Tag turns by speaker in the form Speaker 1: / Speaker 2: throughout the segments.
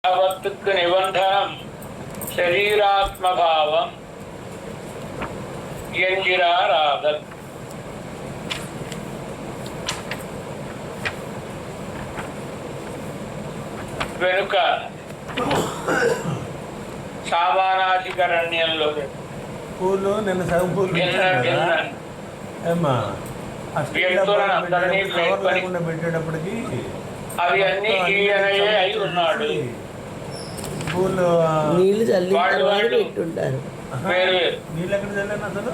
Speaker 1: యావత్తుకు నిబంధనం శరీరాత్మభావం ఎంగిరారాధత్. వెనుక సామానాధికరణ్యంలో
Speaker 2: పూలు నిన్న సగం పూలు పెట్టేటప్పటికి
Speaker 1: అవి అన్ని ఈయనయే అయి ఉన్నాడు.
Speaker 2: పూలు
Speaker 3: నీళ్లు చల్లి పెట్టుంటారు.
Speaker 2: నీళ్ళు ఎక్కడ చల్లాను అసలు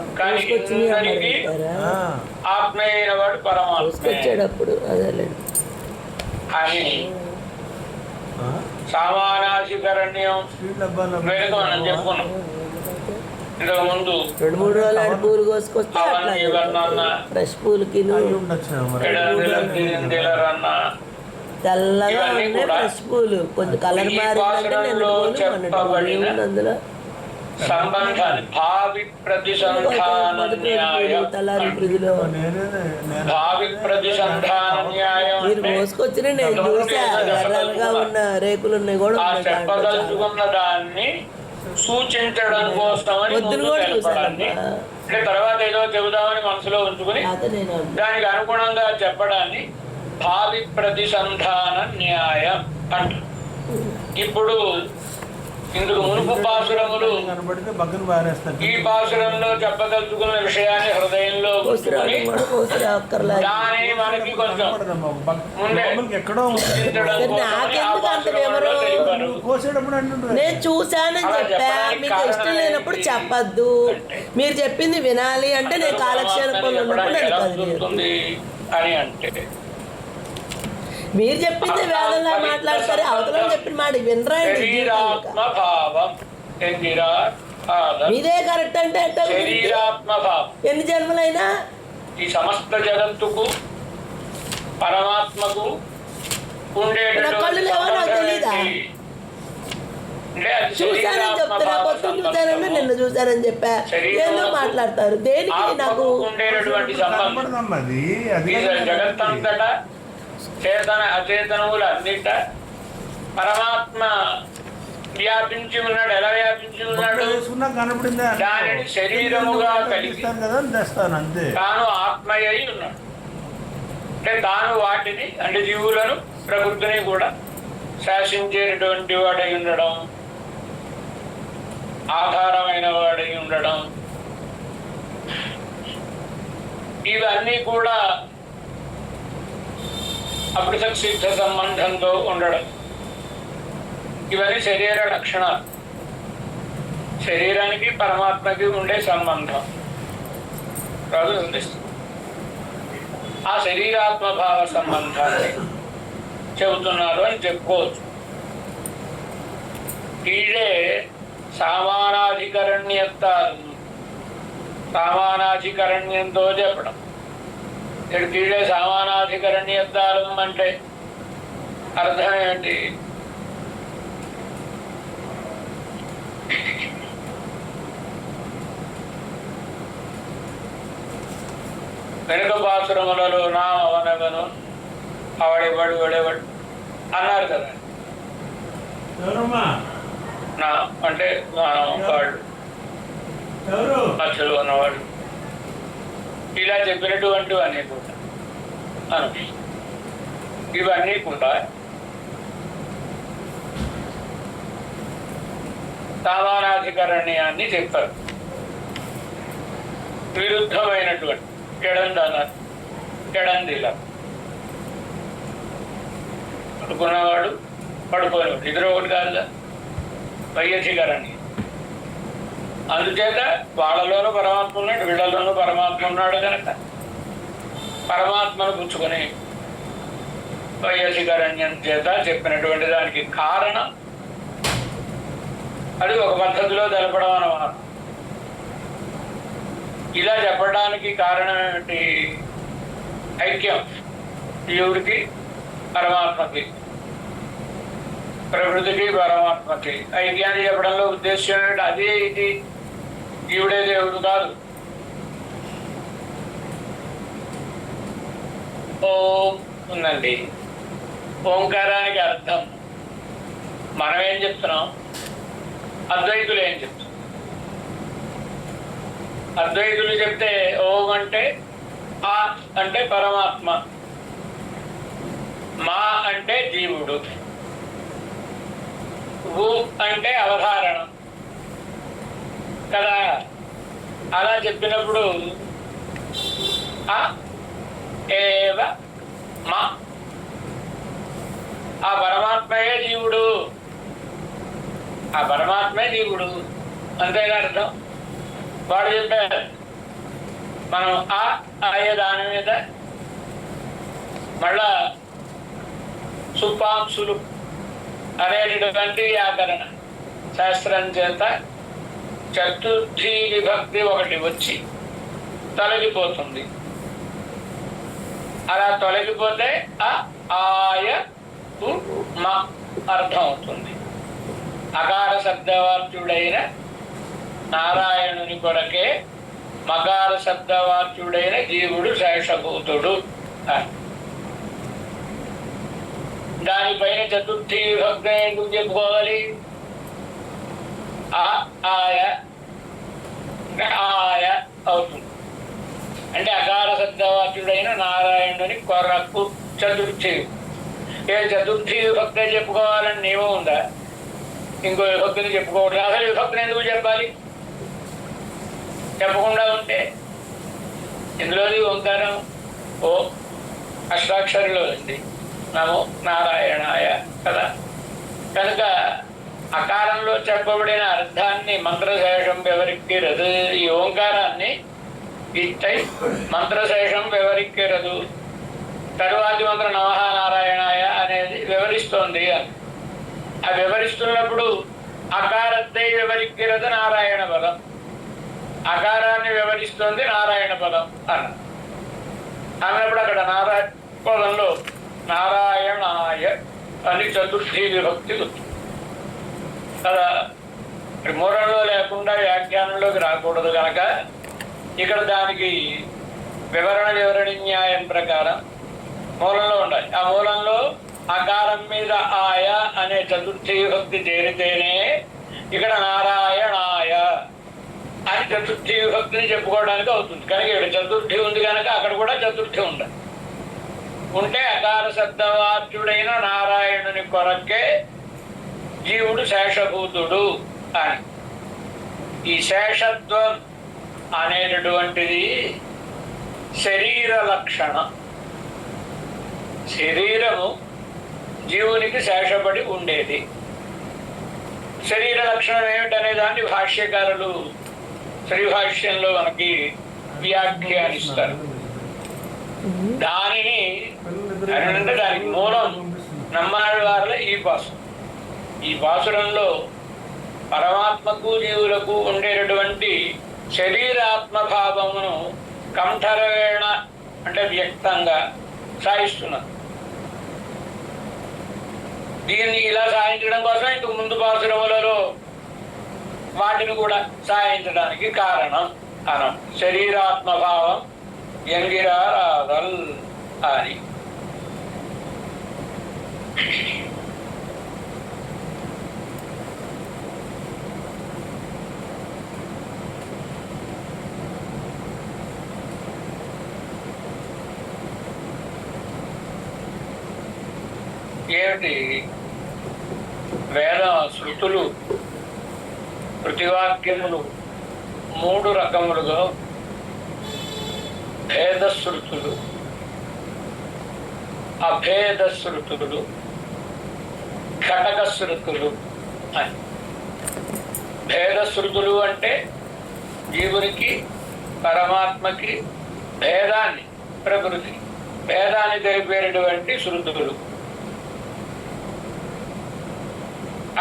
Speaker 1: ఆత్మ అయిన వాడు పరమాత్మ
Speaker 3: వచ్చేటప్పుడు అదే
Speaker 1: అని సామానాధికరణ్యం వెనుక మనం చెప్పుకున్నాం. ఇంతకు ముందు
Speaker 3: 2-3 రోజులు పూలు కోసుకొస్తే ఫ్రెష్ పూలకి తెల్లగా ఉన్నాయి ఫ్రెష్ పూలు. కొంచెం కలర్ మారిందంటే అందులో
Speaker 1: సంబంధాన్ని భావి ప్రతిసంధాన న్యాయం, భావి ప్రతిసంధాన న్యాయం
Speaker 3: మీరు మోసుకొచ్చిన నేను చూసా ఎర్రగా ఉన్న రేకులు ఉన్నాయి కూడా.
Speaker 1: చెప్పదలుచుకున్న దాన్ని సూచించడం కోసమని తెలపడాన్ని, అంటే తర్వాత ఏదో చెబుదామని మనసులో ఉంచుకుని దానికి అనుగుణంగా చెప్పడాన్ని భావి ప్రతిసంధాన న్యాయం అంట. ఇప్పుడు ఇందుకు మునుపు పాసురములు ఈ పాసురంలో చెప్పదలుచుకున్న విషయాన్ని హృదయంలో దాని మనకి కొంచెం ముందే
Speaker 3: నేను చూశానని చెప్పా. మీకు ఇష్టం లేనప్పుడు చెప్పద్దు. మీరు చెప్పింది వినాలి అంటే నేను కాలక్షేపంలో ఉన్నప్పుడు
Speaker 1: అని అంటే
Speaker 3: మీరు చెప్పింది వేదంగా మాట్లాడతారు. అవతల చెప్పిన మాట వినరా? మీదే కరెక్ట్ అంటే ఎన్ని జన్మలైనా
Speaker 1: ఈ సమస్త జగత్తుకు పరమాత్మకు
Speaker 3: కళ్ళు లేవో నాకు తెలీదా? చూశానని చెప్తారా? పొద్దున్న చూశానంటే నిన్న చూశానని చెప్పా. ఏదో మాట్లాడతారు. దేనికి నాకు
Speaker 1: జగత్తంతటా చేతన అచేతనములు అన్నిట పరమాత్మ వ్యాపించి ఉన్నాడు. ఎలా వ్యాపించి ఉన్నాడు? దానిని శరీరముగా కలిగి తాను ఆత్మయ్య ఉన్నాడు. అంటే తాను వాటిని అంటే జీవులను ప్రకృతిని కూడా శాసించేటటువంటి వాడై ఉండడం, ఆధారమైన వాడై ఉండడం, ఇవన్నీ కూడా అపృథక్ సిద్ధ సంబంధంతో ఉండడం. ఇవన్నీ శరీర లక్షణాలు. శరీరానికి పరమాత్మకి ఉండే సంబంధం రాజు అందిస్తుంది. ఆ శరీరాత్మభావ సంబంధాన్ని చెబుతున్నారు అని చెప్పుకోవచ్చు. కీడే సామానాధికరణ్యంతో చెప్పడం. ఇక్కడ కీడే సామానాధికరణ్యత్తారం అంటే అర్థం ఏంటి? వెనుక పాసురములలో నా అవనగను అవడేవాడు వాడేవాడు అన్నారు కదా. నా అంటే వాడు మధ్యలో ఉన్నవాడు ఇలా చెప్పినటువంటివన్నీ కూడా అను ఇవన్నీ కూడా సామానాధికరణ్యాన్ని చెప్పారు. విరుద్ధమైనటువంటి ఎడందిలా పడుకున్నవాడు పడుకోనివాడు ఇద్దరు ఒకటి కాదుగా వైయధికరణ్యం. అందుచేత వాళ్ళలోనూ పరమాత్మ ఉన్నాడు, వీళ్ళలోనూ పరమాత్మ ఉన్నాడు కనుక పరమాత్మను పుచ్చుకొని వైయధికరణ్యం చేత చెప్పినటువంటి దానికి కారణం అది ఒక పద్ధతిలో తెలపడం అన్నమాట. ఇలా చెప్పడానికి కారణం ఏమిటి? ఐక్యం జీవుడికి పరమాత్మకి, ప్రకృతికి పరమాత్మకి ఐక్యాన్ని చెప్పడంలో ఉద్దేశం ఏమిటి? అదే ఇది జీవుడే దేవుడు కాదు. ఓం ఉందండి, ఓంకారానికి అర్థం మనం ఏం చెప్తున్నాం, అద్వైతులు ఏం చెప్తున్నాం. అద్వైతులు చెప్తే ఓం అంటే ఆ అంటే పరమాత్మ, మా అంటే జీవుడు, ఊ అంటే అవధారణం కదా. అలా చెప్పినప్పుడు ఆ ఏవ మా, ఆ పరమాత్మయే జీవుడు, ఆ పరమాత్మే జీవుడు అంతేగా అర్థం. వాడు చెప్పారు, మనం ఆ అయ్యే దాని మీద మళ్ళా సుపాంసులు అనేటటువంటి వ్యాకరణ శాస్త్రం చేత చతుర్థి విభక్తి ఒకటి వచ్చి తొలగిపోతుంది. అలా తొలగిపోతే ఆయ మా అర్థం అవుతుంది. అకార శబ్దవాచ్యుడైన నారాయణుని కొరకే మకార శబ్దవాచ్యుడైన జీవుడు శేషభూతుడు. దానిపైన చతుర్థి విభక్తి ఎందుకు చెప్పుకోవాలి? ఆయ ఆయ అవుతుంది. అంటే అకార శబ్దవాచ్యుడైన నారాయణుని కొరకు చతుర్థి. ఏ చతుర్థి విభక్తి చెప్పుకోవాలని నియమం ఉందా? ఇంకో విభక్తిని చెప్పుకోవడం, అసలు విభక్తిని ఎందుకు చెప్పాలి? చెప్పకుండా ఉంటే ఇందులోది ఓంకారం ఓ అష్టాక్షరిలో ఉంది, నమో నారాయణాయ కదా. కనుక అకారంలో చెప్పబడిన అర్థాన్ని మంత్రశేషం వివరిక్కిరదు. ఈ ఓంకారాన్ని ఇట్టై మంత్రశేషం వివరిక్కిరదు. తరువాతి మంత్రం నమః నారాయణాయ అనేది వివరిస్తోంది అని. ఆ వివరిస్తున్నప్పుడు అకారத்தை వివరిక్కిరదు నారాయణ పదం, అకారాన్ని వివరిస్తోంది నారాయణ పదం అన్న. అన్నప్పుడు అక్కడ నారాయణ పదంలో నారాయణాయ అని చతుర్థి విభక్తి కదా. మూలంలో లేకుండా వ్యాఖ్యానంలోకి రాకూడదు కనుక ఇక్కడ దానికి వివరణ న్యాయం ప్రకారం మూలంలో ఉండాలి. ఆ మూలంలో అకారం మీద ఆయ అనే చతుర్థి విభక్తి చేరితేనే ఇక్కడ నారాయణాయ అని చతుర్థి విభక్తిని చెప్పుకోవడానికి అవుతుంది. కనుక ఇక్కడ చతుర్థి ఉంది కనుక అక్కడ కూడా చతుర్థి ఉండాలి. ఉంటే అకార శబ్దవాచ్యుడైన నారాయణుని కొరకే జీవుడు శేషభూతుడు అని. ఈ శేషత్వం అనేటటువంటిది శరీర లక్షణం. శరీరము జీవునికి శేషపడి ఉండేది. శరీర లక్షణం ఏమిటనే దాన్ని భాష్యకారులు శ్రీభాష్యంలో మనకి వ్యాఖ్యానిస్తారు. దానిని అంటే దానికి మూలం నమ్మాళ్ళ వారిలో ఈ పాసురం. ఈ పాసురంలో పరమాత్మకు జీవులకు ఉండేటటువంటి శరీరాత్మభావమును కంఠరవేణ అంటే వ్యక్తంగా సాయిస్తున్నారు. దీన్ని ఇలా సాయించడం కోసం ఇంతకు ముందు పాసురములలో వాటిని కూడా సాయించడానికి కారణం అనం. శరీరాత్మభావం ఎంగిరారాధల్ అని. ఏమిటి వేద శృతులు ప్రతివాక్యములు మూడు రకములుగా భేద శృతులు, అభేద శృతులు, ఘటక శృతులు అని. భేద శృతులు అంటే జీవునికి పరమాత్మకి భేదాన్ని, ప్రకృతి భేదాన్ని తెలిపేటటువంటి శృతులు.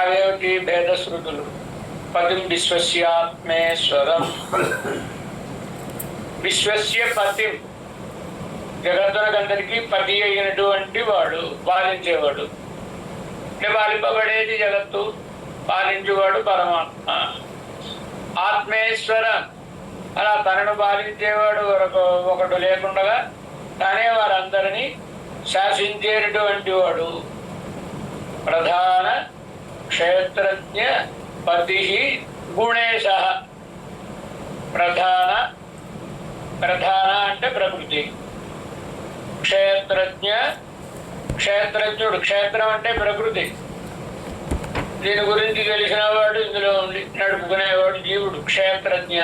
Speaker 1: అవేమిటి భేద శృతులు? పతిం విశ్వస్యాత్మేశ్వరం, విశ్వస్య పతిం జగత్తునకందరికీ పతి అయినటువంటి వాడు, పాలించేవాడు. అంటే పాలింపబడేది జగత్తు, పాలించేవాడు పరమాత్మ. ఆత్మేశ్వరం అలా తనను పాలించేవాడు ఒకడు లేకుండా తానే వారందరినీ శాసించేటటువంటి వాడు. ప్రధాన క్షేత్రజ్ఞ పతి గుణేశ. ప్రధాన అంటే ప్రకృతి. క్షేత్రజ్ఞుడు, క్షేత్రం అంటే ప్రకృతి. దీని గురించి తెలిసిన వాడు, ఇందులో ఉండి నడుపుకునేవాడు జీవుడు. క్షేత్రజ్ఞ.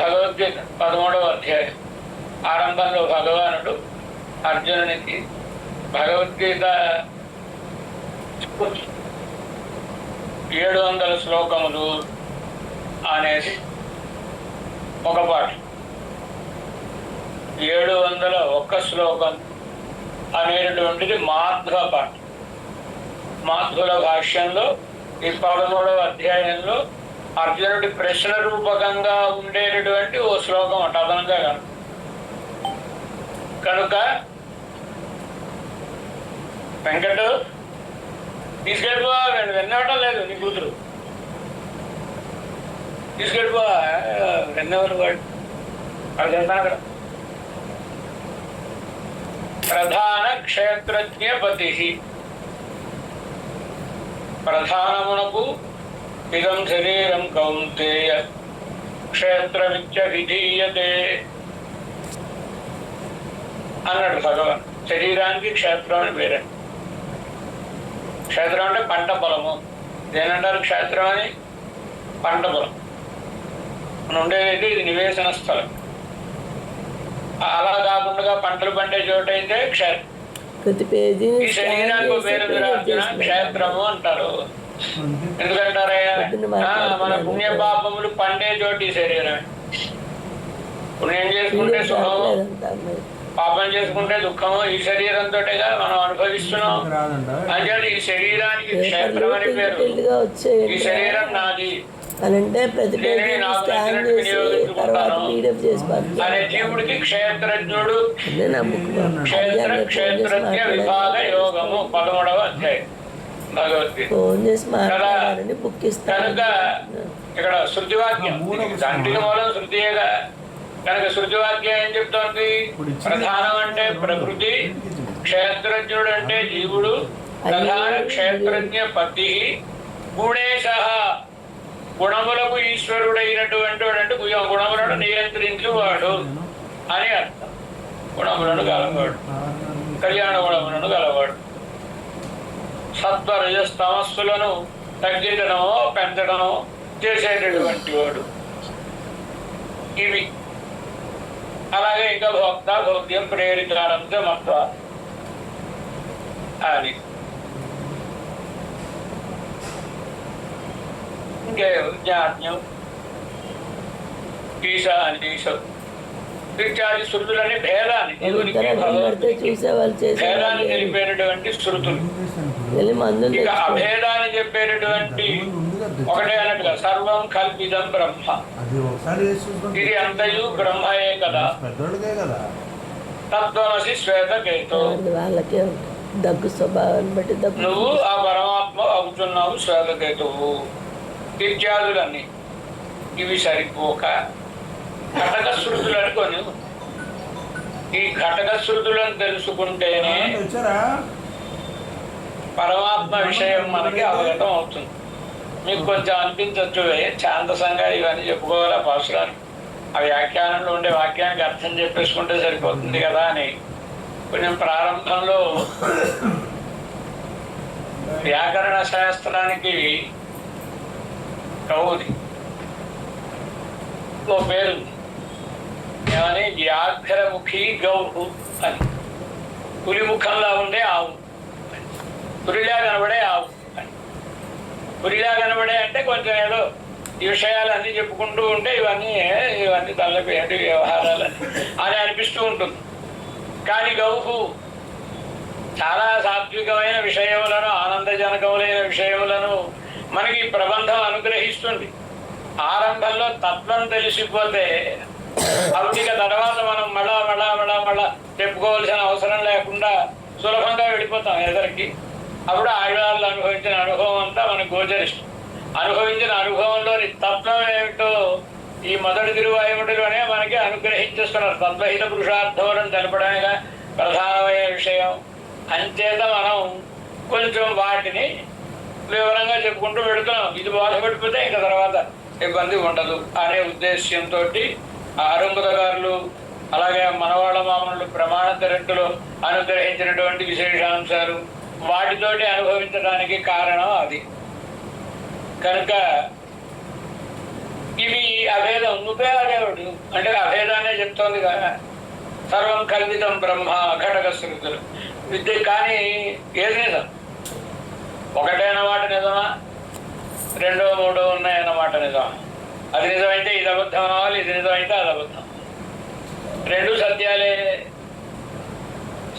Speaker 1: భగవద్గీత 13వ అధ్యాయం ఆరంభంలో భగవానుడు అర్జునునికి భగవద్గీత 700 శ్లోకములు అనేసి ఒక పాట, 701 శ్లోకం అనేటటువంటిది మాధ్వ పాట. మాధ్వుల భాష్యంలో ఈ 13వ అధ్యాయంలో అర్జునుడి ప్రశ్న రూపకంగా ఉండేటటువంటి ఓ శ్లోకం అట అదనంగా కనుక వెంకట తీసుకెళ్ళిపోవా, విన్నవటం లేదు నీ కూతురు, తీసుకెళ్ళిపోవా, విన్నవారు వాడు అది చెప్తాను అక్కడ. ప్రధాన క్షేత్రజ్ఞ పతి. ప్రధానమునకు ఇదం శరీరం కౌంతేయ క్షేత్రమిత్య విధీయతే అన్నాడు భగవాన్. శరీరానికి క్షేత్రం అని పేరే. క్షేత్రం అంటే పంట పొలము. దేనంటారు క్షేత్రం అని? పంట పొలం. మనం ఉండేదైతే ఇది నివేశన స్థలం. అలా కాకుండా పంటలు పండే చోట అయితే క్షేత్రం. ఈ శరీరానికి పేరు క్షేత్రము అంటారు. ఎందుకంటారయ్యా? మన పుణ్యపాపములు పండే చోటు ఈ శరీరమే. పుణ్యం చేసుకుంటే సుఖము, పాపం చేసుకుంటే దుఃఖము ఈ శరీరంతోటేగా మనం అనుభవిస్తున్నాం. అంటే ఈ శరీరానికి క్షేత్రం అని పేరు. ఈ శరీరం నాది అనే జీవుడికి క్షేత్రజ్ఞుడు. క్షేత్రజ్ఞ విభాగ యోగము 13వ అధ్యాయం భగవద్గీత. కనుక ఇక్కడ శృతివాక్యం, దాంట్లో మూలం శృతియేగా. కనుక శృతివాక్యం ఏం చెప్తోంది? ప్రధానం అంటే ప్రకృతి, క్షేత్రజ్ఞుడు అంటే జీవుడు, ప్రధాన క్షేత్రజ్ఞ పతి, గుణేశ గుణములకు ఈశ్వరుడైనటువంటి వాడు. అంటే గుణములను నియంత్రించువాడు అని అర్థం. గుణములను గలవాడు, కళ్యాణ గుణములను గలవాడు. సత్వరజస్తమస్సులను తగ్గించడమో పెంచడమో చేసేటటువంటి వాడు. ఇవి అలాగే ఇంకా భోక్త భోగ్యం ప్రేరితానంత మత్వ అది. ఇంకే జ్ఞాజ్ఞం ఈశానీశం ఇత్యాది శృతులని భేదాన్ని భేదాన్ని తెలిపేటటువంటి శృతులు. ఇక అభేదాన్ని చెప్పేటటువంటి ఒకటే అన్నట్టుగా సర్వం కల్పితం బ్రహ్మ, ఇది అంతయు బ్రహ్మయే కదా. తత్వమసి శ్వేతకేతో,
Speaker 3: దగ్గు స్వభావాన్ని బట్టి
Speaker 1: నువ్వు ఆ పరమాత్మ అవుతున్నావు శ్వేతకేతువు ఇత్యాదులన్నీ. ఇవి సరిపోక ఘటక శృతులని కొని, ఈ ఘటక శృతులను తెలుసుకుంటేనే పరమాత్మ విషయం మనకి అవగతం అవుతుంది. మీకు కొంచెం అనిపించవచ్చు ఛాందసంగా ఇవన్నీ చెప్పుకోవాలా పాసురాన్ని, ఆ వ్యాఖ్యానంలో ఉండే వాక్యానికి అర్థం చెప్పేసుకుంటే సరిపోతుంది కదా అని. కొంచెం ప్రారంభంలో వ్యాకరణ శాస్త్రానికి కౌది ఓ పేరుంది. ఏమని? వ్యాఘ్రముఖి గౌహు అని. పులి ముఖంలా ఉండే ఆవు, పులిలా కనబడే ఆవు అని. పులిలా కనబడే అంటే కొంచెం ఏదో ఈ విషయాలన్నీ చెప్పుకుంటూ ఉంటే ఇవన్నీ తల్లపేటి వ్యవహారాలని అని అనిపిస్తూ ఉంటుంది. కానీ గౌహు చాలా సాత్వికమైన విషయములను, ఆనందజనకములైన విషయములను మనకి ప్రబంధం అనుగ్రహిస్తుంది. ఆరంభంలో తత్వం తెలిసిపోతే అవిటిక తర్వాత మనం మళ్ళా చెప్పుకోవాల్సిన అవసరం లేకుండా సులభంగా వెళ్ళిపోతాం ఎదరికి. అప్పుడు ఆయుధాలు అనుభవించిన అనుభవం అంతా మనకు గోచరిస్తుంది. అనుభవించిన అనుభవంలోని తత్వం ఏమిటో ఈ మొదటి తిరువాయుమటిలోనే మనకి అనుగ్రహించేస్తున్నారు. తత్వహిత పురుషార్థం తెలపడానికి ప్రధానమైన విషయం. అంచేత మనం కొంచెం వాటిని వివరంగా చెప్పుకుంటూ పెడుతున్నాం. ఇది బోధపడిపోతే ఇంకా తర్వాత ఇబ్బంది ఉండదు అనే ఉద్దేశ్యంతో అరుంగుదగారులు అలాగే మనవాళ్ళ మామూలు ప్రమాణ తిరట్టులో అనుగ్రహించినటువంటి విశేషాంశాలు వాటితోటి అనుభవించడానికి కారణం అది. కనుక ఇవి అభేదం. నువ్వే అదేవాడు అంటే అభేదాన్నే చెప్తోంది కదా. సర్వం కల్పితం బ్రహ్మ ఘటక శృతులు విద్య. కానీ ఏది నిజం? ఒకటే అన్నమాట నిజమా, రెండో మూడో ఉన్నాయన్నమాట నిజమా? అది నిజమైతే ఇది అబద్ధం అవ్వాలి, ఇది నిజమైతే అది అబద్ధం. రెండు సత్యాలే,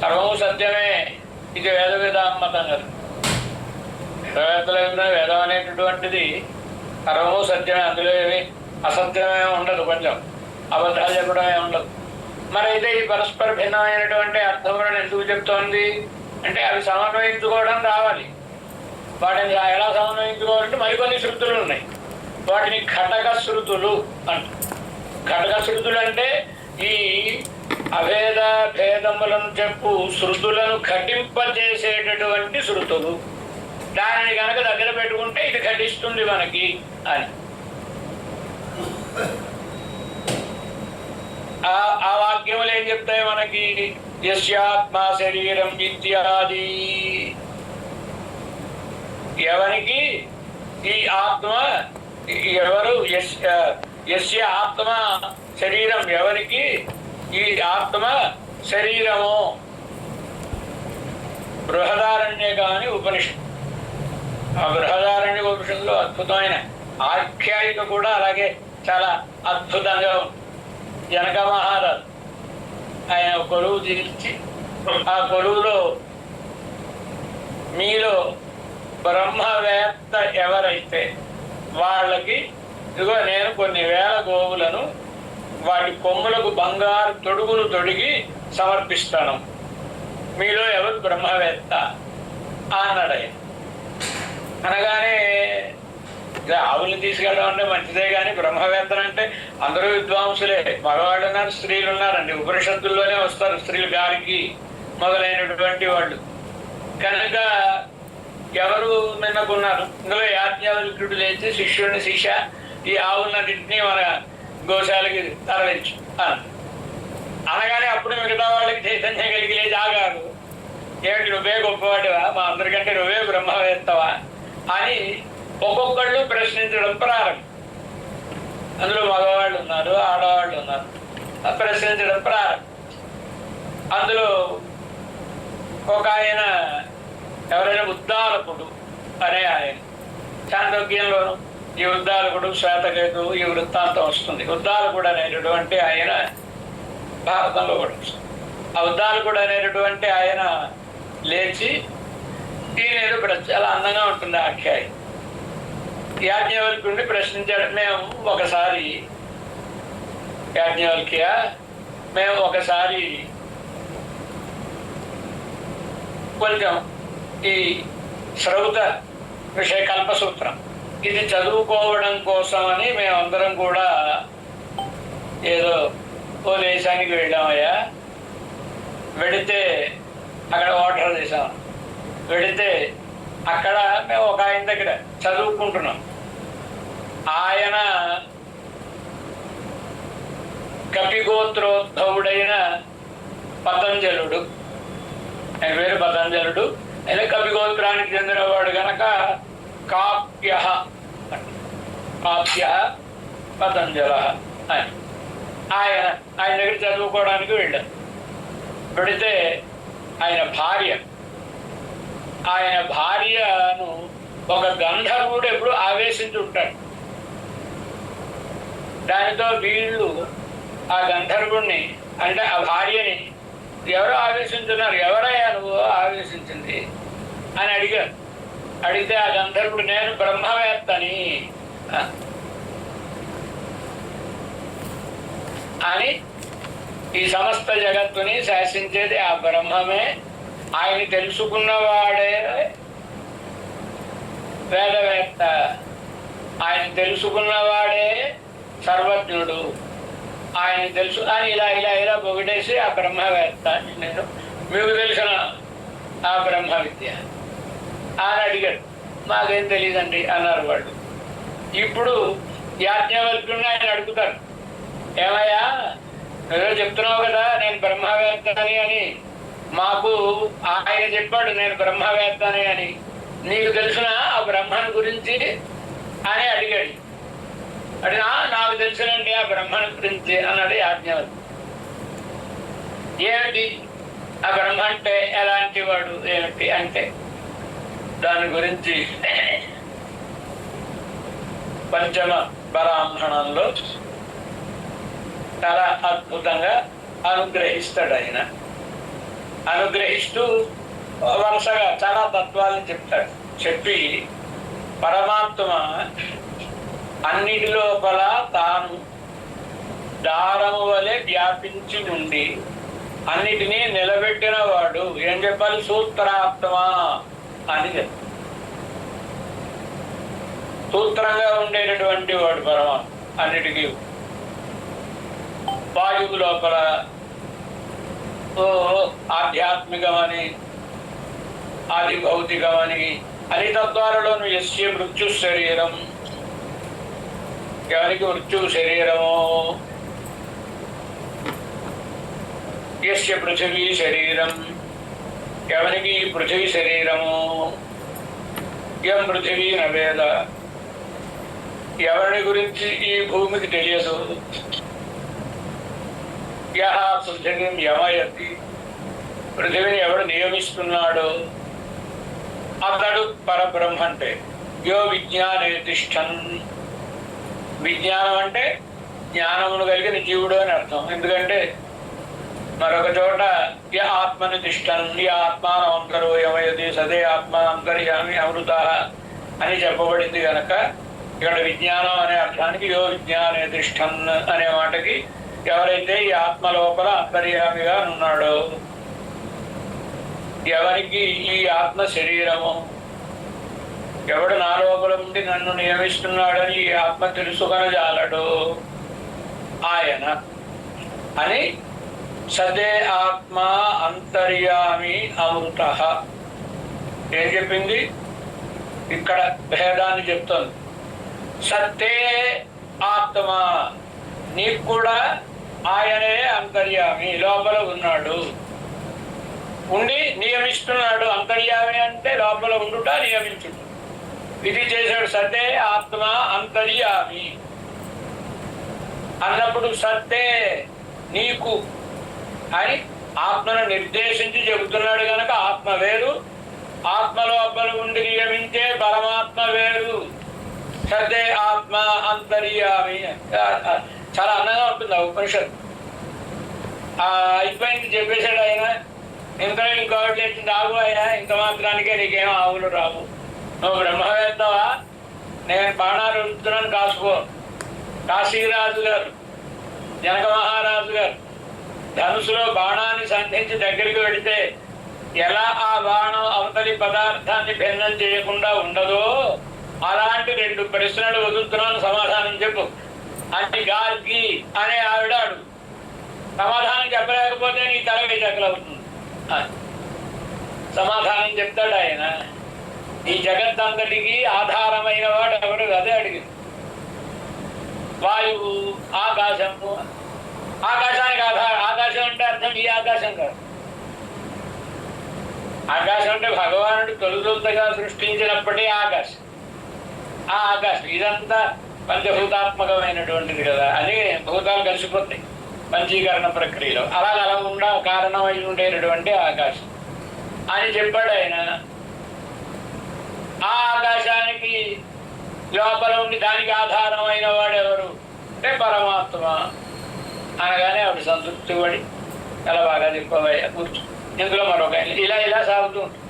Speaker 1: సర్వము సత్యమే. ఇది వేద వేదామతం కదా. వేదవేత్తలు వేదం అనేటటువంటిది సర్వము సత్యమే, అందులో ఏమి అసత్యమే ఉండదు, కొంచెం అబద్ధాలు చెప్పడమే ఉండదు. మరి అయితే ఈ పరస్పర భిన్నమైనటువంటి అర్థములను ఎందుకు చెప్తోంది అంటే అవి సమన్వయించుకోవడం రావాలి. వాటిని ఎలా సమన్వయించుకోవాలంటే మరికొన్ని శృతులు ఉన్నాయి, వాటిని ఘటక శృతులు అంట. ఘటక శృతులు అంటే ఈ అభేద భేదములను చెప్పు శృతులను ఘటింపజేసేటటువంటి శృతులు. దానిని కనుక దగ్గర పెట్టుకుంటే ఇది ఘటిస్తుంది మనకి అని. ఆ వాక్యములు ఏం చెప్తాయి మనకి? యస్యాత్మ శరీరం ఇత్యాది. ఎవరికి ఈ ఆత్మ, ఎవరు యస్య ఆత్మ శరీరం, ఎవరికి ఈ ఆత్మ శరీరము. బృహదారణ్యకాని ఉపనిషత్. ఆ బృహదారణ్య ఉపనిషత్తులో అద్భుతమైన ఆఖ్యాయిక కూడా అలాగే చాలా అద్భుతంగా ఉంది. జనక మహారాజు ఆయన కొలువు తీర్చి ఆ కొలువులో మీలో బ్రహ్మవేత్త ఎవరైతే వాళ్ళకి ఇదిగో నేను కొన్ని వేల గోవులను వాటి కొమ్ములకు బంగారు తొడుగులు తొడిగి సమర్పిస్తాను, మీలో ఎవరు బ్రహ్మవేత్త అన్నాడు ఆయన. అనగానే ఆవుల్ని తీసుకెళ్ళడం అంటే మంచిదే, కానీ బ్రహ్మవేత్తలు అంటే అందరూ విద్వాంసులే. మగవాళ్ళు ఉన్నారు, స్త్రీలు ఉన్నారండి. ఉపనిషత్తుల్లోనే వస్తారు స్త్రీలు, గారికి మొదలైనటువంటి వాళ్ళు. కనుక ఎవరు నిన్నకున్నారు? ఇందులో యాజ్ఞవల్క్యుడు లేచి శిష్యుడిని, శిష్య ఈ ఆవులన్నింటినీ మన గోశాలకి తరలించు అని అనగానే అప్పుడు మిగతా వాళ్ళకి చైతన్యం కలిగి లేచి ఆగారు. ఏమిటి నువ్వే గొప్పవాడివా, మా అందరికంటే నువ్వే బ్రహ్మవేత్తవా అని ఒక్కొక్కళ్ళు ప్రశ్నించడం ప్రారంభం. అందులో మగవాళ్ళు ఉన్నారు, ఆడవాళ్ళు ఉన్నారు. ప్రశ్నించడం ప్రారంభం. అందులో ఒక ఆయన ఎవరైనా ఉద్దాలకుడు అనే ఆయన, చాంద్రోగ్యంలోను ఈ ఉద్దాలకుడు శ్వేతకేతు ఈ వృత్తాంతం వస్తుంది. ఉద్దాలకుడు అనేటటువంటి ఆయన భారతంలో కూడా వస్తుంది. ఆ ఉద్దాలకుడు అనేటటువంటి ఆయన లేచి ఈయన చాలా అందంగా ఉంటుంది ఆఖ్యాయి. యాజ్ఞవల్క్యుడిని ప్రశ్నించాడు. మేము ఒకసారి యాజ్ఞవల్క్య, మేము ఒకసారి కొంచెం ఈ శ్రౌత విషయ కల్పసూత్రం ఇది చదువుకోవడం కోసమని మేమందరం కూడా ఏదో ఓ దేశానికి వెళ్ళామయ్యా. వెడితే అక్కడ ఓటర్ చేసాం. వెడితే అక్కడ మేము ఒక ఆయన దగ్గర చదువుకుంటున్నాం. ఆయన కపిగోత్రోద్భవుడైన పతంజలుడు, ఆయన పేరు పతంజలుడు. ఆయన కపిగోత్రానికి చెందినవాడు గనక కాప్య పతంజల అని ఆయన దగ్గర చదువుకోవడానికి వెళ్ళారు. పెడితే ఆయన భార్యను ఒక గంధర్వుడు ఎప్పుడు ఆవేశించుంటాడు. దానితో వీళ్ళు ఆ గంధర్వుడిని అంటే ఆ భార్యని ఎవరో ఆవేశించున్నారు, ఎవరయ్యా నువ్వు ఆవేశించింది అని అడిగారు. అడిగితే ఆ గంధర్వుడు నేను బ్రహ్మవేత్తని అని, ఈ సమస్త జగత్తుని శాసించేది ఆ బ్రహ్మమే, ఆయన తెలుసుకున్నవాడే వేదవేత్త, ఆయన తెలుసుకున్నవాడే సర్వజ్ఞుడు, ఆయన తెలుసు అని ఇలా పొగిడేసి ఆ బ్రహ్మవేత్త నేను మీకు తెలిసిన ఆ బ్రహ్మ విద్య అని అడిగాడు. మాకేం తెలియదండి అన్నారు వాళ్ళు. ఇప్పుడు యాజ్ఞవల్క్యుడిని ఆయన అడుగుతారు, ఏమయ్యా ఏదో చెప్తున్నావు కదా నేను బ్రహ్మవేత్తని అని, మాకు ఆయన చెప్పాడు నేను బ్రహ్మవేత్తని అని, నీకు తెలిసిన ఆ బ్రహ్మను గురించి అని అడిగాడు. అడిగినా నాకు తెలుసునండి ఆ బ్రహ్మను గురించి అన్నాడు యాజ్ఞవల్క్యుడు. ఏమిటి ఆ బ్రహ్మ అంటే ఎలాంటి వాడు ఏమిటి అంటే దాని గురించి పంచమ బ్రాహ్మణంలో చాలా అద్భుతంగా అనుగ్రహిస్తాడు ఆయన. అనుగ్రహిస్తూ వరుసగా చాలా తత్వాలను చెప్తాడు. చెప్పి పరమాత్మ అన్నిటి లోపల తాను దారము వలె వ్యాపించి ఉండి అన్నిటినీ నిలబెట్టిన వాడు. ఏం చెప్పాలి? సూత్రాత్మ అని చెప్పాలి. సూత్రంగా ఉండేటటువంటి వాడు పరమాత్మ. అన్నిటికీ వాయువు లోపల ఆధ్యాత్మికమని ఆది భౌతికమని అన్ని తత్వాలలోనూ యస్య మృత్యు శరీరం, ఎవరికి మృత్యు శరీరము, యస్య పృథివీ శరీరం, ఎవరికి పృథివీ శరీరము, యం పృథివీ నవేద, ఎవరిని గురించి ఈ భూమికి తెలియదు, యహ పృథివీం యమయతి, పృథివిని ఎవడు నియమిస్తున్నాడో అతడు పరబ్రహ్మ. అంటే యో విజ్ఞానే తిష్టన్, విజ్ఞానం అంటే జ్ఞానమును కలిగిన జీవుడు అని అర్థం. ఎందుకంటే మరొక చోట య ఆత్మని తిష్టన్ య ఆత్మానంతరో యమయతి సదే ఆత్మానంతర్యామి అమృత అని చెప్పబడింది కనుక ఇక్కడ విజ్ఞానం అనే అర్థానికి యో విజ్ఞానే తిష్టన్ అనే మాటకి ఎవరైతే ఈ ఆత్మ లోపల అంతర్యామిగా ఉన్నాడో, ఎవరికి ఈ ఆత్మ శరీరము, ఎవడు నా లోపల ఉండి నన్ను నియమిస్తున్నాడని ఈ ఆత్మ తెలుసుకొనజాలడు ఆయన అని సదే ఆత్మ అంతర్యామి అమృత ఏం చెప్పింది? ఇక్కడ భేదాన్ని చెప్తుంది. సత్తే ఆత్మ, నీకు కూడా ఆయనే అంతర్యామి, లోపల ఉన్నాడు, ఉండి నియమిస్తున్నాడు. అంతర్యామి అంటే లోపల ఉండుట, నియమించుట. ఇది చేశాడు. సత్తే ఆత్మ అంతర్యామి అన్నప్పుడు సత్తే నీకు అని ఆత్మను నిర్దేశించి చెబుతున్నాడు కనుక ఆత్మ వేరు, ఆత్మ లోపల ఉండి నియమించే పరమాత్మ వేరు. సత్తే ఆత్మ అంతర్యామి చాలా అందంగా ఉంటుంది ఆ ఉపనిషత్తు. అయిపోయింది చెప్పేశాడు ఆయన. ఇంత ఇంకోటి తెచ్చింది ఆగు ఆయన, ఇంత మాత్రానికే నీకేం ఆవులు రావు, నువ్వు బ్రహ్మవేత్తవా, నేను బాణాలు ఉంచుతున్నాను కాసుకో. కాశీరాజు గారు, జనక మహారాజు గారు ధనుసులో బాణాన్ని సంధించి దగ్గరికి వెళితే ఎలా ఆ బాణం అవతలి పదార్థాన్ని భిన్నం చేయకుండా ఉండదో అలాంటి 2 ప్రశ్నలు వదులుతున్నాను, సమాధానం చెప్పు అని గార్గి అనే ఆవిడ అడుగు. సమాధానం చెప్పలేకపోతే నీ తలకి చక్కలవుతుంది. సమాధానం చెప్తాడు ఆయన. ఈ జగత్తంతటికి ఆధారమైన వాడు ఎవరు? అదే అడిగింది. వాయువు, ఆకాశము. ఆకాశానికి ఆధారం. ఆకాశం అంటే అర్థం ఈ ఆకాశం కాదు. ఆకాశం అంటే భగవానుడు తొలుతొలుతగా సృష్టించినప్పటి ఆకాశం. ఆ ఆకాశం ఇదంతా పంచభూతాత్మకమైనటువంటిది కదా, అని భూతాలు కలిసిపోతాయి పంచీకరణ ప్రక్రియలో. అలా ఉండా కారణమై ఉండేటటువంటి ఆకాశం అని చెప్పాడు ఆయన. ఆ ఆకాశానికి లోపల ఉండి దానికి ఆధారమైన వాడెవరు అంటే పరమాత్మ అనగానే ఆవిడ సంతృప్తి పడి చాలా బాగా చెప్పవయ్యా కూర్చో, ఇందులో మరొక ఇలా సాగుతూ ఉంటుంది.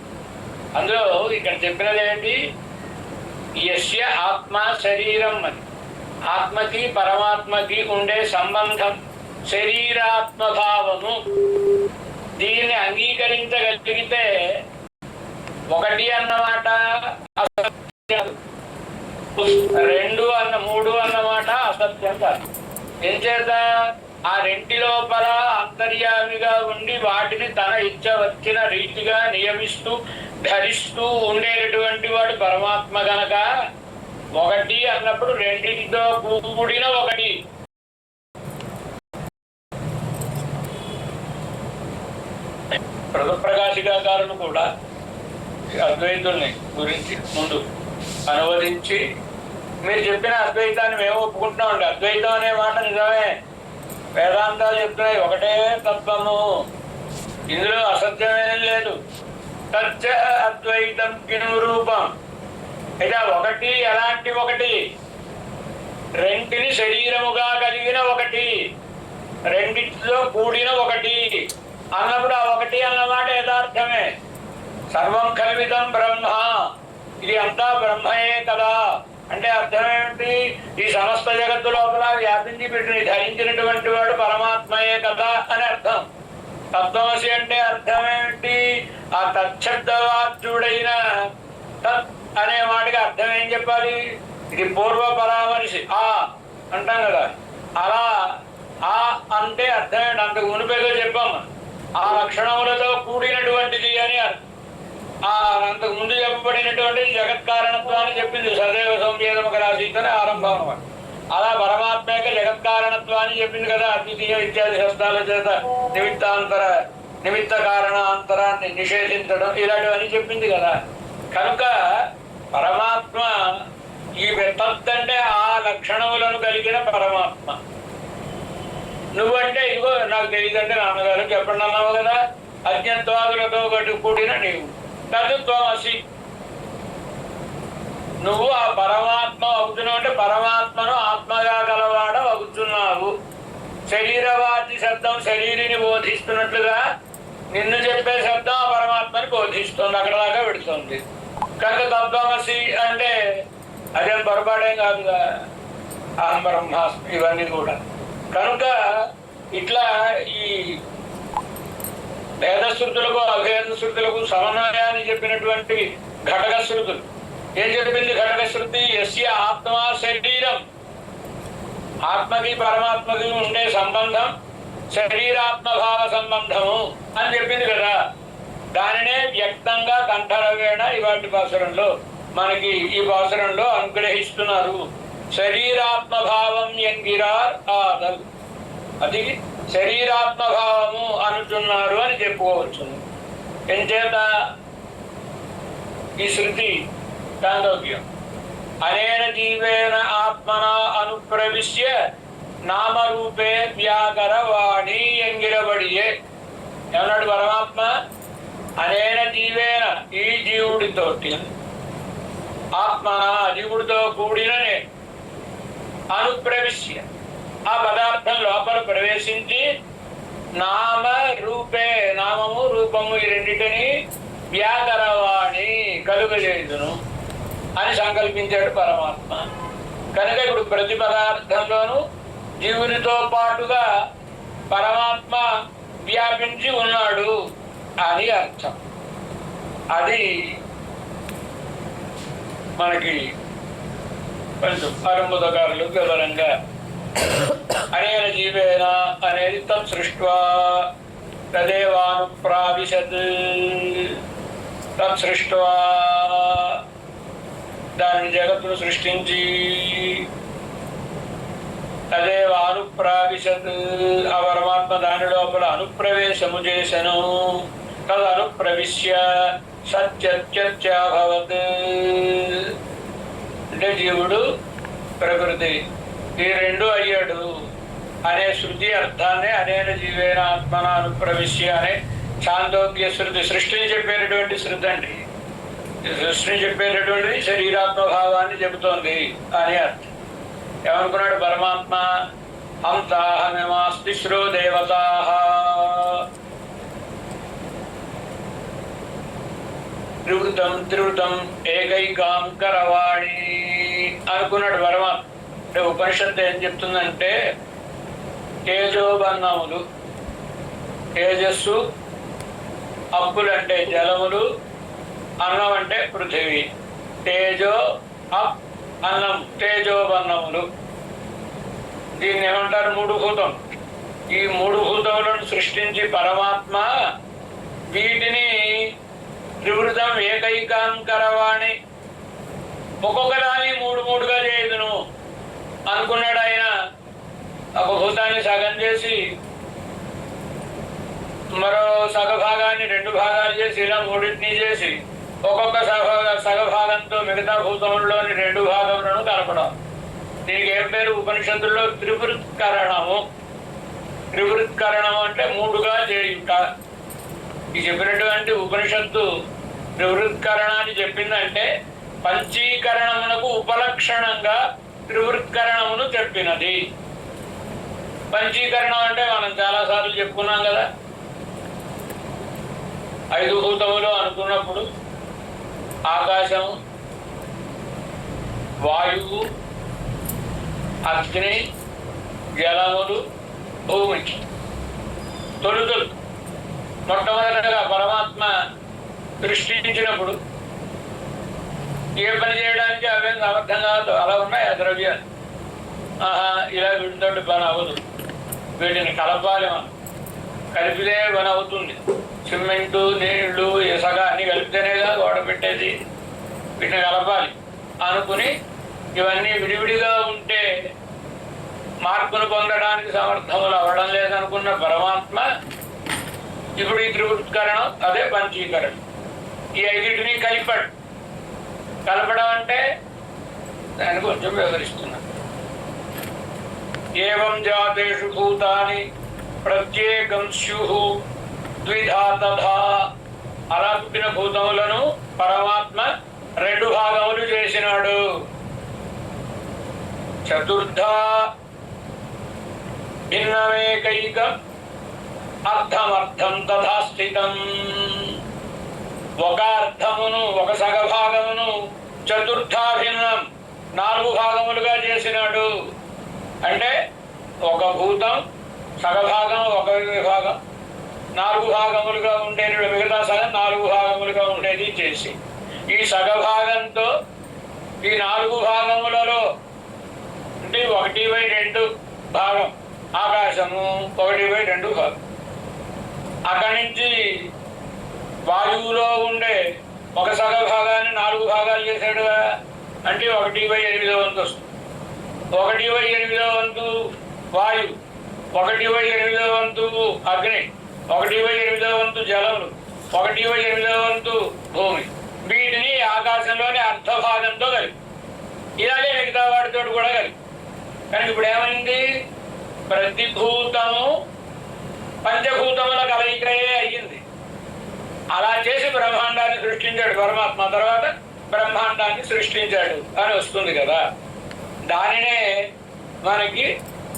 Speaker 1: అందులో ఇక్కడ చెప్పినది ఏంటి? యస్య ఆత్మ శరీరం అని. ఆత్మకి పరమాత్మకి ఉండే సంబంధం శరీరాత్మభావము. దీన్ని అంగీకరించగలిగితే ఒకటి అన్నమాట అసత్యం, 2 అన్న 3 అన్నమాట అసత్యం కాదు. ఎంచేత ఆ 2 లోపల అంతర్యామిగా ఉండి వాటిని తన ఇచ్చ వచ్చిన రీతిగా నియమిస్తూ ధరిస్తూ ఉండేటటువంటి వాడు పరమాత్మ గనక ఒకటి అన్నప్పుడు రెండింటితో కూడిన ఒకటి. ప్రకాశికాకారులు కూడా అద్వైతుల్ని గురించి ముందు అనువదించి మీరు చెప్పిన అద్వైతాన్ని మేము ఒప్పుకుంటున్నామండి, అద్వైతం అనే మాట నిజమే, వేదాంతాలు చెప్తున్నాయి ఒకటే తత్వము, ఇందులో అసత్యమేం లేదు. తచ్చ అద్వైతం కిను రూపం. అయితే ఒకటి ఎలాంటి ఒకటి? రెంటిని శరీరముగా కలిగిన ఒకటి, రెండిటితో కూడిన ఒకటి అన్నప్పుడు ఆ ఒకటి అన్నమాట యథార్థమే. సర్వం కల్వితం బ్రహ్మ, ఇది అంతా బ్రహ్మయే కదా అంటే అర్థం ఏమిటి? ఈ సమస్త జగత్తు లోపల వ్యాపించి పెట్టిన ధరించినటువంటి వాడు పరమాత్మయే కదా అని అర్థం. తత్వమసి అంటే అర్థం ఏమిటి? ఆ తచ్చబ్దవాచ్యుడైన తత్ అనే మాటకి అర్థం ఏం చెప్పాలి? ఇది పూర్వ పరామర్శి ఆ అంటాం కదా, అలా ఆ అంటే అర్థం ఏంటి? అంతకు మునిపేదో చెప్పాము, ఆ లక్షణములతో కూడినటువంటిది అని అర్థం. ఆ అంతకు ముందు చెప్పబడినటువంటి జగత్కారణత్వాన్ని చెప్పింది సదైవ సంవేదమకరాశీతని ఆరంభం అన్నమాట. అలా పరమాత్మ యొక్క జగత్కారణత్వాన్ని చెప్పింది కదా, అద్వితీయ ఇత్యాది శబ్దాల చేత నిమిత్త కారణాంతరాన్ని నిషేధించడం ఇలాంటివన్నీ చెప్పింది కదా. కనుక పరమాత్మ ఈ తత్ అంటే ఆ లక్షణములను కలిగిన పరమాత్మ. నువ్వంటే ఇదిగో నాకు తెలియదంటే నాన్నగారు చెప్పండి అన్నావు కదా, అజ్ఞత్వాదులతో కూడిన నీవు తత్వమసి. నువ్వు ఆ పరమాత్మ అవుతున్నావు అంటే పరమాత్మను ఆత్మగా గలవాడ అవుతున్నావు. శరీరవాది శబ్దం శరీరిని బోధిస్తున్నట్లుగా నిన్ను చెప్పే శబ్దం ఆ పరమాత్మని బోధిస్తుంది, అక్కడ దాకా పెడుతుంది. కనుక తత్వమసి అంటే అదేం పొరపాటేం కాదుగా, అహం బ్రహ్మాస్మి ఇవన్నీ కూడా. కనుక ఇట్లా ఈ భేదశృతులకు అభేద శృతులకు సమన్వయాన్ని చెప్పినటువంటి ఘటక శృతులు ఏం చెప్పింది? ఘటక శృతి యస్య ఆత్మ శరీరం, ఆత్మకి పరమాత్మకి ఉండే సంబంధం శరీరాత్మభావ సంబంధము అని చెప్పింది కదా. దానినే వ్యక్తంగా కంఠరవేణ ఇవాటి పాసురంలో మనకి ఈ పాసురంలో అనుగ్రహిస్తున్నారు. శరీరాత్మభావం ఎంగిరార్ ఆదల్, అది శరీరాత్మభావము అనుచున్నారు అని చెప్పుకోవచ్చు. ఎంచేత ఈ శృతి చాందోగ్యం అనేన జీవేన ఆత్మన అనుప్రవిశ్య నామరూపే వ్యాకరవాణి ఎంగిరబడియే ఏమన్నాడు పరమాత్మ? అనేన జీవేన ఈ జీవుడితోటి, ఆత్మన జీవుడితో కూడిననే, అనుప్రవిశ్య ఆ పదార్థం లోపల ప్రవేశించి, నామ రూపే నామము రూపము ఈ రెండింటిని వ్యాకరవాణి కలుగజేయుదును అని సంకల్పించాడు పరమాత్మ. కనుక ఇప్పుడు ప్రతి పదార్థంలోనూ జీవునితో పాటుగా పరమాత్మ వ్యాపించి ఉన్నాడు అని అర్థం. అది మనకి కొంచెం అరుంబుధకారులు వివరంగా అనేన జీవేన అనేది తం సృష్ట్వా తదేవానుప్రావిశత్, తం సృష్ట్వా దానిని జగత్తును సృష్టించి, తదేవ అనుప్రావిశత్ ఆ పరమాత్మ దాని లోపల అనుప్రవేశము చేసెను. తద్ అనుప్రవిశ్య సత్యత్యభవత్ అంటే జీవుడు ప్రకృతి ఈ రెండు అయ్యాడు అనే శృతి అర్థాన్ని అనేన జీవేన ఆత్మన అనుప్రవిశ్య అనే చాందోగ్య శృతి, సృష్టిని చెప్పేటటువంటి శృతి అండి. సృష్టిని చెప్పేటటువంటిది శరీరాత్మభావాన్ని చెబుతోంది అని అర్థం. ఏమనుకున్నాడు పరమాత్మ? హంతాహమిమాస్తిశ్రో దేవతాః, త్రివృతం త్రివృతం ఏకైకాం కరవాణి అనుకున్నాడు పరమాత్మ. అంటే ఉపనిషత్తు ఏం చెప్తుందంటే తేజోబన్నములు, తేజస్సు, అప్పులు అంటే జలములు, అన్నం అంటే పృథివీ. తేజో అప్ అన్నం తేజోబన్నములు, దీన్ని ఏమంటారు? మూడు భూతం. ఈ మూడు భూతములను సృష్టించి పరమాత్మ వీటిని త్రివృతం ఏకైకాంకరవాణి, ఒక్కొక్క దాన్ని మూడు మూడుగా చేయదును అనుకున్నాడు ఆయన. ఒక భూతాన్ని సగం చేసి మరో సగభాగాన్ని 2 భాగాలు చేసి ఇలా మూడింటిని చేసి ఒక్కొక్క సగభాగంతో మిగతా భూతముల్లోని 2 భాగములను కలపడం. దీనికి ఏం పేరు ఉపనిషత్తుల్లో? త్రివృత్కరణము. త్రివృత్కరణము అంటే 3గా చేయుట. ఈ చెప్పినటువంటి ఉపనిషత్తు త్రివృత్కరణాన్ని చెప్పిందంటే పంచీకరణమునకు ఉపలక్షణంగా త్రివృత్కరణమును చెప్పినది. పంచీకరణం అంటే మనం చాలాసార్లు చెప్పుకున్నాం కదా. 5 భూతములు అనుకున్నప్పుడు ఆకాశము, వాయువు, అగ్ని, జలములు, భూమి. తొలుతలు మొట్టమొదటిగా పరమాత్మ సృష్టించినప్పుడు ఏ పని చేయడానికి అవేం సమర్థం కాదు, అలా ఉన్నాయి ఆ ద్రవ్యాలు. ఇలా వీటితోటి పని అవ్వదు, వీటిని కలపాలి. మనం కలిపితే పని అవుతుంది. సిమెంటు, నీళ్లు, ఇసుక అన్ని కలిపితేనేగా గోడ పెట్టేది. వీటిని కలపాలి అనుకుని ఇవన్నీ విడివిడిగా ఉంటే మార్పును పొందడానికి సమర్థములు అవ్వడం లేదనుకున్న పరమాత్మ ఇప్పుడు ఈ త్రివృత్కరణం, అదే పంచీకరణం, ఈ 5టిని కలిపాడు. కలపడం అంటే దాన్ని కొంచెం వివరిస్తున్నా. ఏవం జాతేషు భూతాని ప్రత్యేకం స్యుః ద్విధా తథా. అలా పుట్టిన భూతములను పరమాత్మ 2 భాగములు చేసినాడు. చతుర్థా భిన్నమేకైకం అర్థమర్థం తథా స్థితం. ఒక అర్థమును, ఒక సగభాగమును చతుర్థా భిన్నం 4 భాగములుగా చేసినాడు. అంటే ఒక భూతం సగభాగం, ఒక విభాగం 4 భాగములుగా ఉండేది, మిగతా సగం 4 భాగములుగా ఉండేది చేసి, ఈ సగభాగంతో ఈ 4 భాగములలో అంటే 1/2 భాగం ఆకాశము, 1/2 భాగం. అక్కడి నుంచి వాయువులో ఉండే ఒక సగభాగాన్ని 4 భాగాలు చేశాడు కదా, అంటే 1/8 వంతు వస్తుంది. 1/8 వంతు వాయువు, 1/8 వంతు అగ్ని, 1/8 వంతు జలములు, 1/8 వంతు భూమి. వీటిని ఆకాశంలోని అర్ధభాగంతో కలిపి, ఇలాగే మిగతా వాటితో కూడా కలిపి. కానీ ఇప్పుడు ఏమైంది? ప్రతిభూతము పంచభూతముల కలయికయే అయ్యింది. అలా చేసి బ్రహ్మాండాన్ని సృష్టించాడు పరమాత్మ. తర్వాత బ్రహ్మాండాన్ని సృష్టించాడు అని వస్తుంది కదా. దానినే మనకి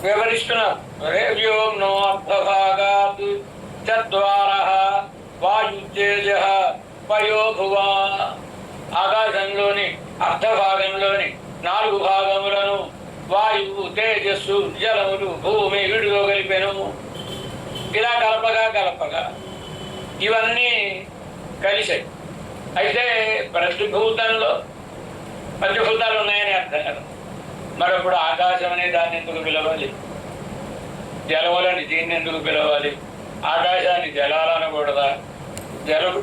Speaker 1: వివరిస్తున్నారు. వ్యోమ్నో అర్థభాగాత్ చద్వారః వాయుతేజః పయోభువా. ఆకాశంలోని అర్ధభాగంలోని 4 భాగములను వాయువు, తేజస్సు, జలములు, భూమి వీడిలో కలిపాను. ఇలా కలపగా ఇవన్నీ కలిసాయి. అయితే ప్రతిభూతంలో పంచభూతాలు ఉన్నాయని అర్థం కదా. మరప్పుడు ఆకాశం అనే దాన్ని ఎందుకు పిలవాలి? జలములని దీన్ని ఎందుకు పిలవాలి? ఆకాశాన్ని జలాలు అనకూడదా? జలము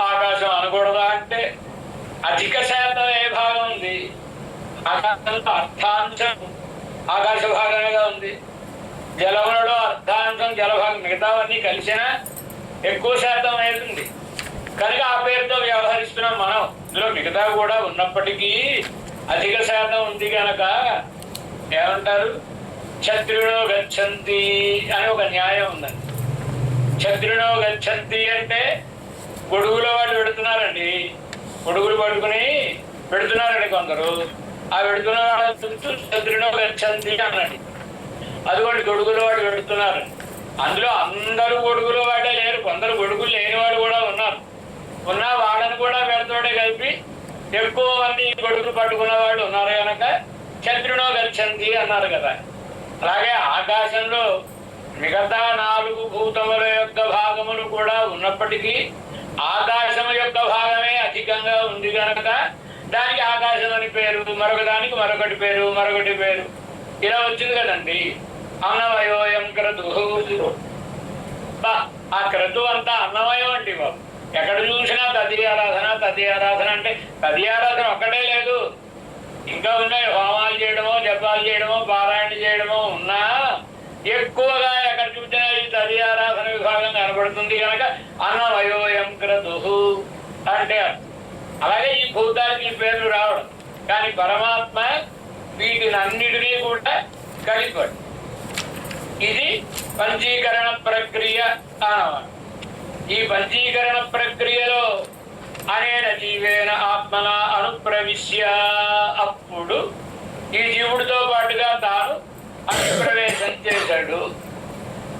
Speaker 1: ఆకాశం అనకూడదా? అంటే అధిక శాతం ఏ భాగం ఉంది? ఆకాశంలో అర్థాంశం ఆకాశ భాగమేగా ఉంది. జలములలో అర్థాంశం జలభాగం, మిగతావన్నీ కలిసినా ఎక్కువ శాతం అవుతుంది. కనుక ఆ పేరుతో వ్యవహరిస్తున్నాం మనం. ఇందులో మిగతా కూడా ఉన్నప్పటికీ అధిక శాతం ఉంది కనుక ఏమంటారు? క్షత్రియుడో గచ్చంతి అని ఒక న్యాయం ఉందండి. క్షత్రియుడో గచ్చంతి అంటే గొడుగులో వాళ్ళు పెడుతున్నారండి. గొడుగులు పట్టుకుని పెడుతున్నారండి కొందరు. ఆ పెడుతున్న వాళ్ళ క్షత్రియుడో గచ్చంతి అన్నాడు. అదిగోండి గొడుగులు వాడు పెడుతున్నారు. అందులో అందరూ గొడుగులు వాడే లేరు, కొందరు గొడుగులు లేని వాడు కూడా ఉన్నారు. ఉన్న వాళ్ళని కూడా పెడతాడే కలిపి ఎక్కువ మంది గొడుగులు పట్టుకున్న వాళ్ళు ఉన్నారు కనుక క్షత్రియుడో గచ్చంతి అన్నారు కదా. అలాగే ఆకాశంలో మిగతా 4 భూతముల యొక్క భాగములు కూడా ఉన్నప్పటికీ ఆకాశము యొక్క భాగమే అధికంగా ఉంది కనుక దానికి ఆకాశం అని పేరు, మరొక దానికి మరొకటి పేరు, మరొకటి పేరు, ఇలా వచ్చింది కదండి. అన్నమయోయం క్రతు. ఆ క్రతు అంతా అన్నమయం అండి బాబు. ఎక్కడ చూసినా తది ఆరాధన అంటే తది ఆరాధన ఒక్కటే లేదు, ఇంకా ఉన్నాయి. హోమాలు చేయడమో, జపాలు చేయడమో, పారాయణ చేయడమో ఉన్నా ఎక్కువగా ఎక్కడ చూసినా ఈ తది ఆరాధన విభాగం కనబడుతుంది కనుక అన్నమయోయం క్రతుః అంటే అలాగే ఈ భూతానికి పేర్లు రావడం. కానీ పరమాత్మ వీటినన్నిటినీ కూడా కలిపాడు. ఇది పంచీకరణ ప్రక్రియ అన్నమాట. ఈ పంచీకరణ ప్రక్రియలో అనేన జీవేన ఆత్మన అనుప్రవిశ్య, అప్పుడు ఈ జీవుడితో పాటుగా తాను అనుప్రవేశం చేశాడు.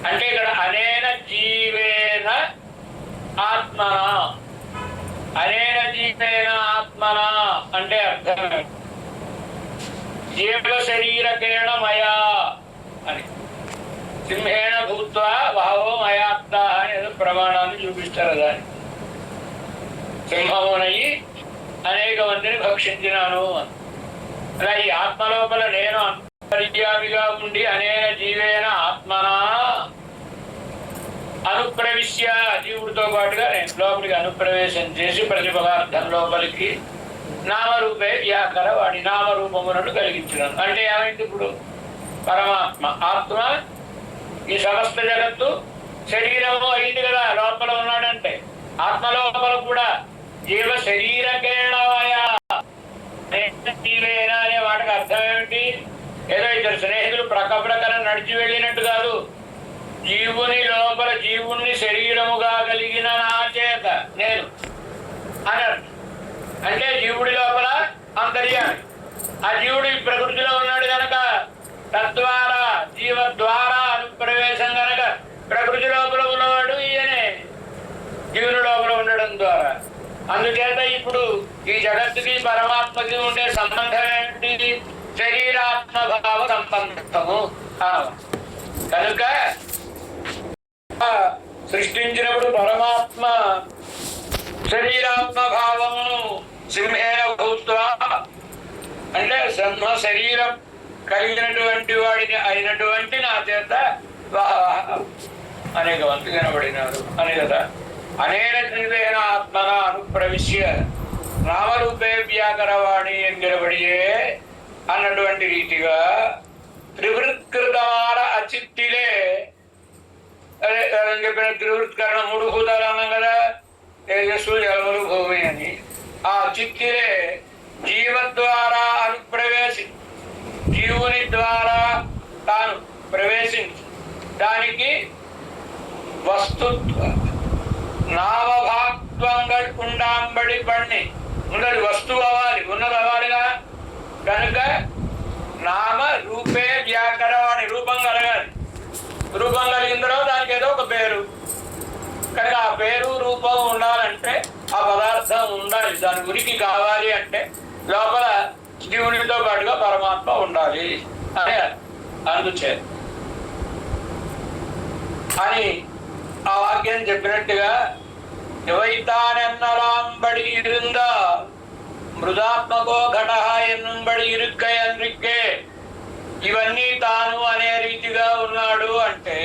Speaker 1: అంటే ఇక్కడ అనేన జీవేన ఆత్మన, అనేన జీవేన ఆత్మన అంటే అర్థం జీవ శరీరకేణ మయా అని, సింహేణ భూత్వా బహవో మయాత్త అని ఏదో ప్రమాణాన్ని చూపిస్తారు. దాన్ని సింహమునయి అనేక మందిని భక్షించినాను అని. అలా ఈ ఆత్మ లోపల నేను అంతర్యామిగా ఉండి అనేన జీవేన ఆత్మనా అనుప్రవిశ్య, జీవుడితో పాటుగా నేను లోపలికి అనుప్రవేశం చేసి ప్రతి పదార్థం లోపలికి నామరూపే వ్యాకర వాడి నామరూపములను కలిగించినాను. అంటే ఏమైంది ఇప్పుడు పరమాత్మ ఆత్మ ఈ సమస్త జగత్తు శరీరము అయింది కదా, లోపల ఉన్నాడంటే ఆత్మ లోపల కూడా జీవ శరీరకేణమయ జీవేన అనే వాటికి అర్థం ఏమిటి? ఏదో ఇద్దరు స్నేహితులు ప్రక్కన నడిచి వెళ్ళినట్టు కాదు. జీవుని లోపల జీవుణ్ణి శరీరముగా కలిగిన నా చేత నేను అని అర్థం. అంటే జీవుడి లోపల అంతర్యామి, ఆ జీవుడు ఈ ప్రకృతిలో ఉన్నాడు కనుక తద్వారా జీవ ద్వారా అనుప్రవేశం కనుక ప్రకృతి లోపల ఉన్నవాడు ఈయనే జీవుని లోపల ఉండడం ద్వారా. అందుచేత ఇప్పుడు ఈ జగత్తుకి పరమాత్మకి ఉండే సంబంధం ఏంటి? శరీరాత్మభావ సంబంధము. కనుక సృష్టించినప్పుడు పరమాత్మ శరీరాత్మభావమును సింహేన భూత్వా అంటే సింహ శరీరం కలిగినటువంటి వాడిని అయినటువంటి నా చేత అనేక మంది కనబడినారు అని కదా. అనేన జీవేన ఆత్మన అనుప్రవిశ్య నామరూపే వ్యాకరవాణి ఎంగిరబడియే అన్నటువంటి రీతిగా త్రివృత్కృతమార అచిత్తిలే అదే చెప్పిన త్రివృత్కరణ మూడు భూతాలు అన్నాం కదా, తేజస్సు జలములు భూమి అని. ఆ చిత్తిలే జీవ ద్వారా అనుప్రవేశి, జీవుని ద్వారా తాను ప్రవేశించి దానికి వస్తుత్వ నామభాక్త్వంగా ఉండాంబడి పడిని ఉన్నది వస్తువు అవ్వాలి, ఉన్నది అవ్వాలిగా. కనుక నామ రూపే వ్యాకరవాణి రూపం కలగాలి. రూపం కలిగిన తర్వాత దానికి ఏదో ఒక పేరు. కనుక ఆ పేరు రూపం ఉండాలంటే ఆ పదార్థం ఉండాలి. దాని ఉనికి కావాలి అంటే లోపల జీవునితో పాటుగా పరమాత్మ ఉండాలి అని అందుచే అని ఆ వాక్యం చెప్పినట్టుగా ఎవైతానెన్నలాంబడి ఇరుందా మృదాత్మకో ఘట ఎన్నుంబడి ఇరుక్కయన్రిక్కే, ఇవన్నీ తాను అనే రీతిగా ఉన్నాడు అంటే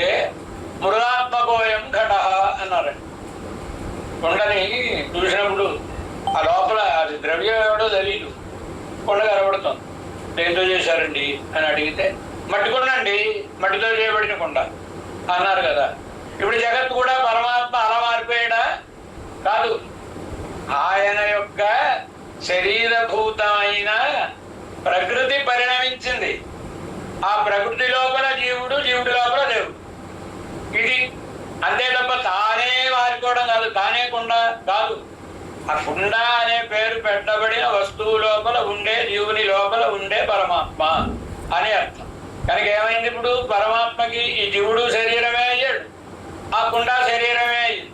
Speaker 1: మృదాత్మకోయం ఘట అన్నారండి. కొండని చూసినప్పుడు ఆ లోపల అది ద్రవ్యం ఏమిటో తెలీదు, కొండ కనబడుతుంది. దేంతో చేశారండి అని అడిగితే మట్టి కొండ అండి, మట్టితో చేయబడిన కొండ అన్నారు కదా. ఇప్పుడు జగత్ కూడా పరమాత్మ అలా మారిపోయాడా? కాదు, ఆయన యొక్క శరీరభూతమైన ప్రకృతి పరిణమించింది. ఆ ప్రకృతి లోపల జీవుడు, జీవుడి లోపల దేవుడు. ఇది అంతే తప్ప తానే మారిపోవడం కాదు, తానే కుండ కాదు. ఆ కుండ అనే పేరు పెట్టబడిన వస్తువు లోపల ఉండే, జీవుని లోపల ఉండే పరమాత్మ అని అర్థం. కనుక ఏమైంది ఇప్పుడు పరమాత్మకి ఈ జీవుడు శరీరమే అయ్యాడు, ఆ కుండ శరీరమే అయ్యింది.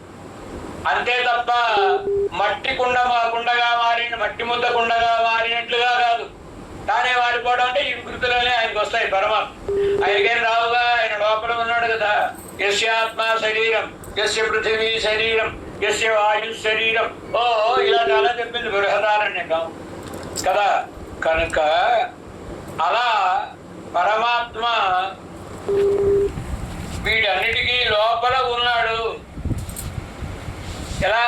Speaker 1: అంతే తప్ప మట్టి కుండ కుండగా మారిన, మట్టి ముద్ద కుండగా మారినట్లుగా కాదు. తానే మారిపోవడం అంటే ఈ వికృతులనే ఆయనకు వస్తాయి. పరమాత్మ ఆయనకేం రావుగా, ఆయన లోపల ఉన్నాడు కదా. యస్యాత్మ శరీరం, యస్య పృథివీ శరీరం, యస్య వాయు శరీరం, ఓ ఇలా చాలా చెప్పింది బృహదారణ్యకం కదా. కనుక అలా పరమాత్మ వీటన్నిటికీ లోపల ఉన్నాడు. ఎలా